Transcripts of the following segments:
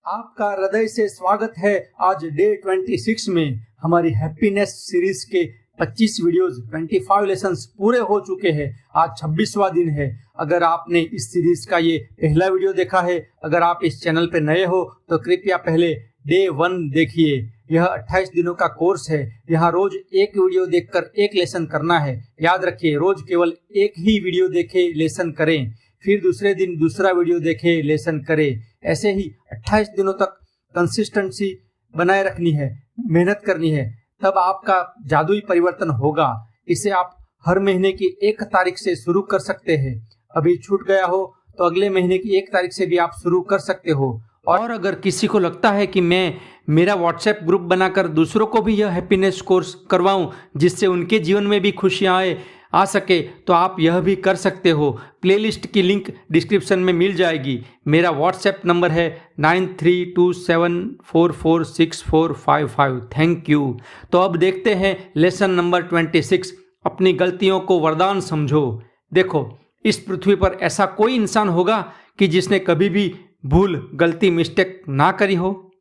आपका हृदय से स्वागत है आज डे 26 में। हमारी हैप्पीनेस सीरीज के 25 वीडियोस 25 लेसन्स पूरे हो चुके हैं। आज 26वां दिन है। अगर आपने इस सीरीज का ये पहला वीडियो देखा है, अगर आप इस चैनल पे नए हो तो कृपया पहले डे 1 देखिए। यह 28 दिनों का कोर्स है। यहाँ रोज एक वीडियो देखकर एक लेसन करना है। याद रखिए, रोज केवल एक ही वीडियो देखे लेसन करें, फिर दूसरे दिन दूसरा वीडियो देखे लेसन करें। ऐसे ही 28 दिनों तक कंसिस्टेंसी बनाए रखनी है, मेहनत करनी है, तब आपका जादुई परिवर्तन होगा। इसे आप हर महीने की 1 तारीख से शुरू कर सकते हैं। अभी छूट गया हो तो अगले महीने की 1 तारीख से भी आप शुरू कर सकते हो। और अगर किसी को लगता है कि मैं मेरा व्हाट्सएप ग्रुप बनाकर दूसरों को भी यह हैप्पीनेस कोर्स करवाऊं जिससे उनके जीवन में भी खुशियाँ आ सके, तो आप यह भी कर सकते हो। प्लेलिस्ट की लिंक डिस्क्रिप्शन में मिल जाएगी। मेरा व्हाट्सएप नंबर है 9327446455। Thank you. तो अब देखते हैं लेसन नंबर 26, अपनी गलतियों को वरदान समझो। देखो, इस पृथ्वी पर ऐसा कोई इंसान होगा कि जिसने कभी भी भूल, गलती, मिस्टेक ना करी हो?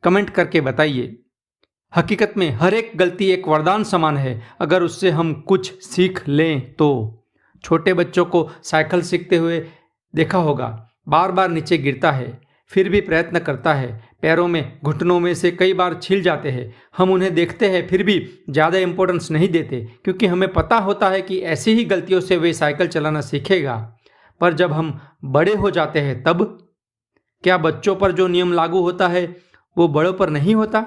कमेंट करके बताइए। हकीकत में हर एक गलती एक वरदान समान है अगर उससे हम कुछ सीख लें तो। छोटे बच्चों को साइकिल सीखते हुए देखा होगा, बार बार नीचे गिरता है, फिर भी प्रयत्न करता है। पैरों में, घुटनों में से कई बार छिल जाते हैं। हम उन्हें देखते हैं फिर भी ज़्यादा इम्पोर्टेंस नहीं देते, क्योंकि हमें पता होता है कि ऐसी ही गलतियों से वे साइकिल चलाना सीखेगा। पर जब हम बड़े हो जाते हैं तब क्या बच्चों पर जो नियम लागू होता है वो बड़ों पर नहीं होता?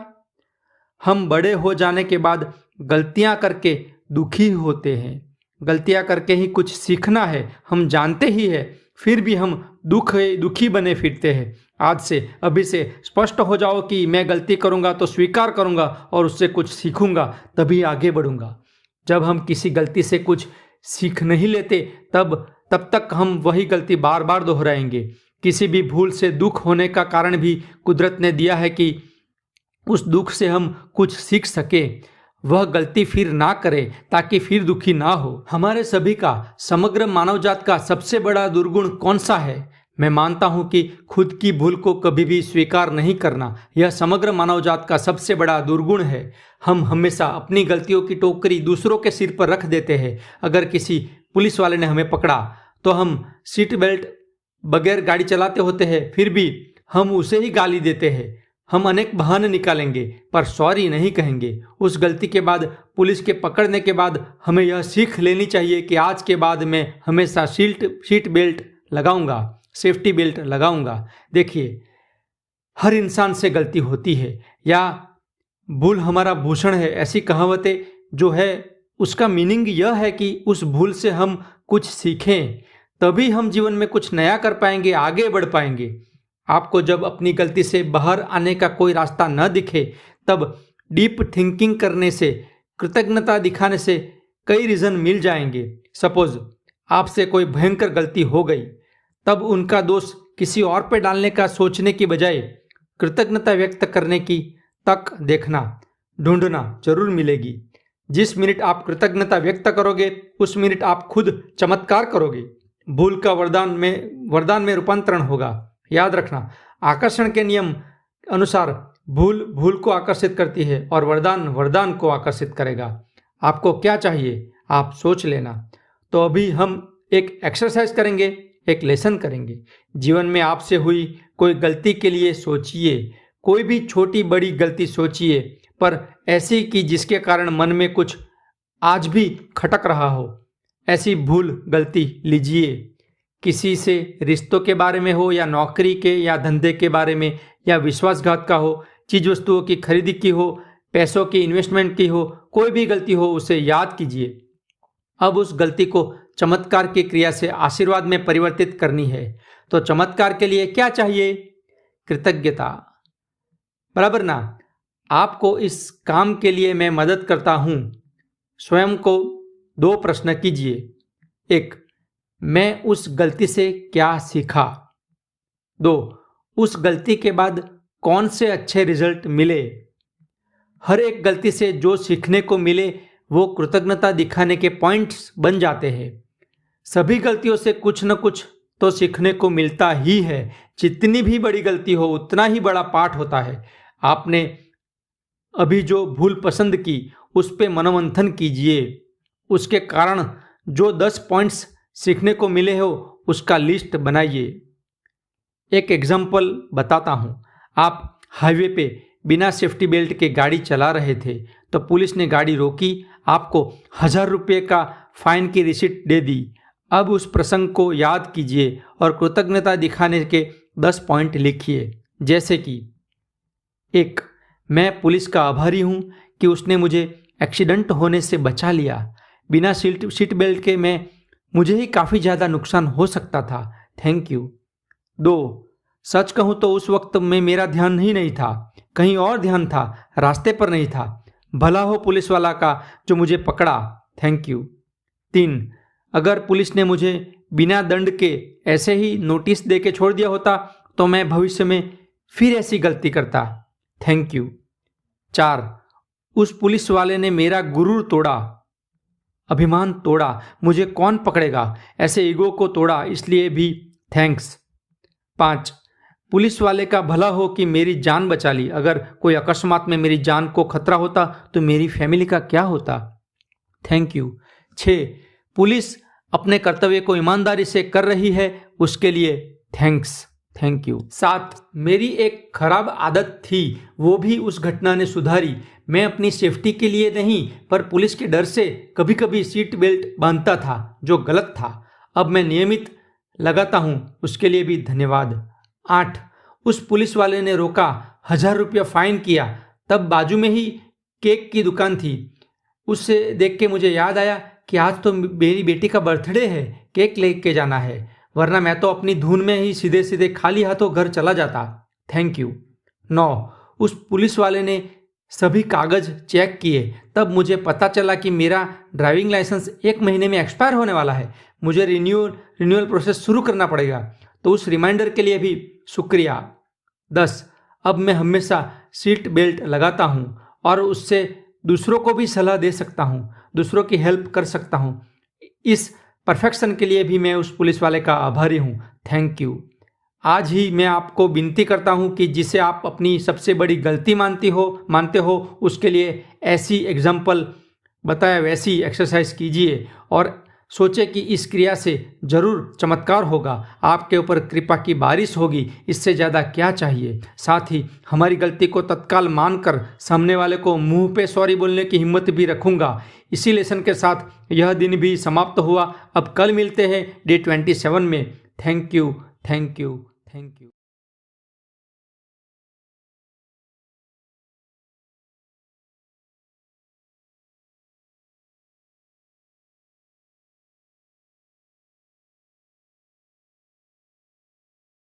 हम बड़े हो जाने के बाद गलतियां करके दुखी होते हैं। गलतियां करके ही कुछ सीखना है, हम जानते ही है, फिर भी हम दुखी बने फिरते हैं। आज से, अभी से स्पष्ट हो जाओ कि मैं गलती करूंगा तो स्वीकार करूंगा और उससे कुछ सीखूंगा, तभी आगे बढ़ूंगा। जब हम किसी गलती से कुछ सीख नहीं लेते तब तक हम वही गलती बार बार दोहराएंगे। किसी भी भूल से दुख होने का कारण भी कुदरत ने दिया है कि उस दुख से हम कुछ सीख सके, वह गलती फिर ना करें ताकि फिर दुखी ना हो। हमारे सभी का, समग्र मानवजात का सबसे बड़ा दुर्गुण कौन सा है? मैं मानता हूं कि खुद की भूल को कभी भी स्वीकार नहीं करना, यह समग्र मानवजात का सबसे बड़ा दुर्गुण है। हम हमेशा अपनी गलतियों की टोकरी दूसरों के सिर पर रख देते हैं। अगर किसी पुलिस वाले ने हमें पकड़ा तो हम सीट बेल्ट बगैर गाड़ी चलाते होते हैं, फिर भी हम उसे ही गाली देते हैं। हम अनेक बहाने निकालेंगे पर सॉरी नहीं कहेंगे। उस गलती के बाद, पुलिस के पकड़ने के बाद हमें यह सीख लेनी चाहिए कि आज के बाद मैं हमेशा सीट बेल्ट लगाऊंगा, सेफ्टी बेल्ट लगाऊंगा। देखिए, हर इंसान से गलती होती है, या भूल हमारा भूषण है, ऐसी कहावतें जो है उसका मीनिंग यह है कि उस भूल से हम कुछ सीखें, तभी हम जीवन में कुछ नया कर पाएंगे, आगे बढ़ पाएंगे। आपको जब अपनी गलती से बाहर आने का कोई रास्ता न दिखे तब डीप थिंकिंग करने से, कृतज्ञता दिखाने से कई रीज़न मिल जाएंगे। सपोज आपसे कोई भयंकर गलती हो गई, तब उनका दोष किसी और पे डालने का सोचने की बजाय कृतज्ञता व्यक्त करने की तक ढूंढना जरूर मिलेगी। जिस मिनट आप कृतज्ञता व्यक्त करोगे उस मिनट आप खुद चमत्कार करोगे। भूल का वरदान में रूपांतरण होगा। याद रखना, आकर्षण के नियम अनुसार भूल को आकर्षित करती है और वरदान को आकर्षित करेगा। आपको क्या चाहिए आप सोच लेना। तो अभी हम एक एक्सरसाइज करेंगे, एक लेसन करेंगे। जीवन में आपसे हुई कोई गलती के लिए सोचिए, कोई भी छोटी बड़ी गलती सोचिए, पर ऐसी कि जिसके कारण मन में कुछ आज भी खटक रहा हो। ऐसी भूल, गलती लीजिए। किसी से रिश्तों के बारे में हो, या नौकरी के या धंधे के बारे में, या विश्वासघात का हो, चीज वस्तुओं की खरीदी की हो, पैसों की इन्वेस्टमेंट की हो, कोई भी गलती हो उसे याद कीजिए। अब उस गलती को चमत्कार की क्रिया से आशीर्वाद में परिवर्तित करनी है। तो चमत्कार के लिए क्या चाहिए? कृतज्ञता, बराबर ना? आपको इस काम के लिए मैं मदद करता हूं। स्वयं को 2 प्रश्न कीजिए। 1, मैं उस गलती से क्या सीखा? 2, उस गलती के बाद कौन से अच्छे रिजल्ट मिले? हर एक गलती से जो सीखने को मिले वो कृतज्ञता दिखाने के पॉइंट्स बन जाते हैं। सभी गलतियों से कुछ न कुछ तो सीखने को मिलता ही है, जितनी भी बड़ी गलती हो उतना ही बड़ा पाठ होता है। आपने अभी जो भूल पसंद की उस पे मनोमंथन कीजिए, उसके कारण जो 10 पॉइंट्स सीखने को मिले हो उसका लिस्ट बनाइए। एक एग्जाम्पल बताता हूँ। आप हाईवे पे बिना सेफ्टी बेल्ट के गाड़ी चला रहे थे तो पुलिस ने गाड़ी रोकी, आपको 1000 रुपये का फाइन की रिसीट दे दी। अब उस प्रसंग को याद कीजिए और कृतज्ञता दिखाने के 10 पॉइंट लिखिए। जैसे कि 1, मैं पुलिस का आभारी हूँ कि उसने मुझे एक्सीडेंट होने से बचा लिया। बिना सीट बेल्ट के मुझे ही काफ़ी ज़्यादा नुकसान हो सकता था। Thank you. 2, सच कहूँ तो उस वक्त में मेरा ध्यान ही नहीं था, कहीं और ध्यान था, रास्ते पर नहीं था। भला हो पुलिस वाला का जो मुझे पकड़ा। Thank you. 3, अगर पुलिस ने मुझे बिना दंड के ऐसे ही नोटिस दे के छोड़ दिया होता तो मैं भविष्य में फिर ऐसी गलती करता। Thank you. 4, उस पुलिस वाले ने मेरा गुरूर तोड़ा, अभिमान तोड़ा, मुझे कौन पकड़ेगा, ऐसे ईगो को तोड़ा, इसलिए भी थैंक्स। 5, पुलिस वाले का भला हो कि मेरी जान बचा ली। अगर कोई अकस्मात में मेरी जान को खतरा होता तो मेरी फैमिली का क्या होता। Thank you. 6, पुलिस अपने कर्तव्य को ईमानदारी से कर रही है, उसके लिए थैंक्स। Thank you. 7, मेरी एक खराब आदत थी, वो भी उस घटना ने सुधारी। मैं अपनी सेफ्टी के लिए नहीं पर पुलिस के डर से कभी कभी सीट बेल्ट बांधता था, जो गलत था। अब मैं नियमित लगाता हूँ, उसके लिए भी धन्यवाद। 8, उस पुलिस वाले ने रोका, 1000 रुपया फाइन किया, तब बाजू में ही केक की दुकान थी। उससे देख के मुझे याद आया कि आज तो मेरी बेटी का बर्थडे है, केक लेके जाना है, वरना मैं तो अपनी धुन में ही सीधे सीधे खाली हाथों घर चला जाता। Thank you. 9, उस पुलिस वाले ने सभी कागज चेक किए, तब मुझे पता चला कि मेरा ड्राइविंग लाइसेंस 1 महीने में एक्सपायर होने वाला है, मुझे रिन्यूअल प्रोसेस शुरू करना पड़ेगा, तो उस रिमाइंडर के लिए भी शुक्रिया। 10, अब मैं हमेशा सीट बेल्ट लगाता हूँ और उससे दूसरों को भी सलाह दे सकता हूँ, दूसरों की हेल्प कर सकता हूँ। इस परफेक्शन के लिए भी मैं उस पुलिस वाले का आभारी हूँ। Thank you. आज ही मैं आपको विनती करता हूँ कि जिसे आप अपनी सबसे बड़ी गलती मानते हो उसके लिए ऐसी एग्जाम्पल बताया वैसी एक्सरसाइज कीजिए और सोचे कि इस क्रिया से जरूर चमत्कार होगा, आपके ऊपर कृपा की बारिश होगी, इससे ज़्यादा क्या चाहिए। साथ ही हमारी गलती को तत्काल मानकर सामने वाले को मुंह पे सॉरी बोलने की हिम्मत भी रखूंगा। इसी लेसन के साथ यह दिन भी समाप्त हुआ। अब कल मिलते हैं डे 27 में। Thank you, thank you, thank you.